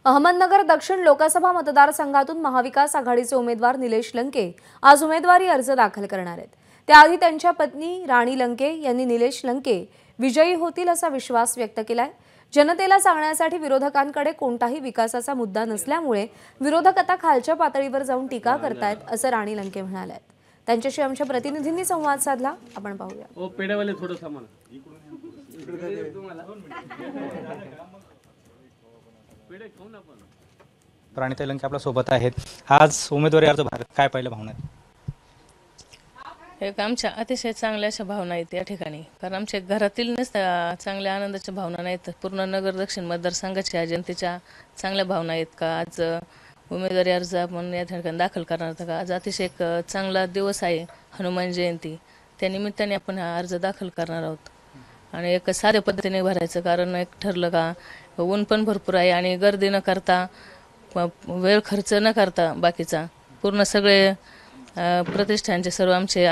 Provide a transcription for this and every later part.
अहमदनगर दक्षिण लोकसभा मतदारसंघातून महाविकास आघाडीचे उमेदवार निलेश लंके आज उमेदवारी अर्ज दाखल करणार आहेत। त्याआधी त्यांच्या पत्नी राणी लंके यांनी निलेश लंके विजयी होतील असा विश्वास व्यक्त केलाय। जनतेला सांगण्यासाठी विरोधकांकडे कोणताही विकासाचा मुद्दा नसल्यामुळे विरोधक आता खालच्या पातळीवर जाऊन टीका करतायत असं राणी लंके म्हणाल्या। त्यांच्याशी आमच्या प्रतिनिधींनी संवाद साधला, आपण पाहूया। ओ पेड्यावाले थोडं सामान राणीताई लंके आपल्या सोबत आहेत। आज उमेदवारी अर्ज भरत काय पहिल्या भावना आहेत? एक आमच्या अतिशय चांगल्या अशा भावना आहेत या ठिकाणी, कारण आमच्या घरातील नसत्या चांगल्या आनंदाच्या भावना नाहीत, पूर्ण नगर दक्षिण मतदारसंघाच्या जनतेच्या चांगल्या भावना आहेत का आज उमेदवारी अर्ज आपण या ठिकाणी दाखल करणार आहोत का। आज अतिशय एक चांगला दिवस आहे, हनुमान जयंती, त्या निमित्ताने आपण हा अर्ज दाखल करणार आहोत आणि एक साध्या पद्धतीने भरायचं, कारण एक ठरलं का ऊन पण भरपूर आहे आणि गर्दी न करता वेळ खर्च न करता बाकीचा पूर्ण सगळे प्रतिष्ठानचे सर्व आमचे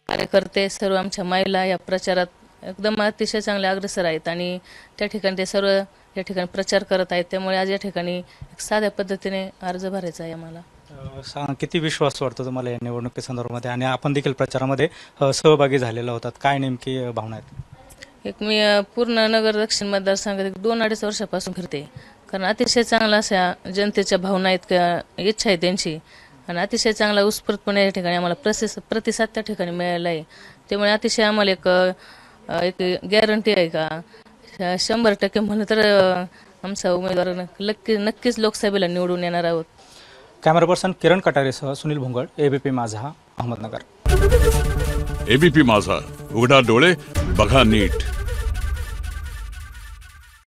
कार्यकर्ते, सर्व आमच्या महिला या प्रचारात एकदम अतिशय चांगले अग्रेसर आहेत आणि त्या ठिकाणी ते सर्व या ठिकाणी प्रचार करत आहेत। त्यामुळे आज या ठिकाणी एक साध्या पद्धतीने अर्ज भरायचा आहे आम्हाला। किती विश्वास वाटतो तुम्हाला या निवडणुकीसंदर्भामध्ये आणि आपण देखील प्रचारामध्ये सहभागी झालेला होतात, काय नेमकी भावना आहेत? एक मी पूर्ण नगर दक्षिण मतदारसंघात 2-2.5 वर्षापासून फिरते, कारण अतिशय चांगला अशा जनतेच्या भावना आहेत का इच्छा आहे त्यांची आणि अतिशय चांगला उत्स्फूर्तपणे या ठिकाणी आम्हाला प्रतिसाद त्या ठिकाणी मिळाला आहे। त्यामुळे अतिशय आम्हाला एक गॅरंटी आहे का 100% म्हणलं तर आमचा उमेदवार नक्कीच लोकसभेला निवडून येणार आहोत। कॅमेरा पर्सन किरण कटारेसह सुनील भोंगळ, एबीपी माझा, अहमदनगर। एबीपी माझा, उघडा डोळे बघा नीट।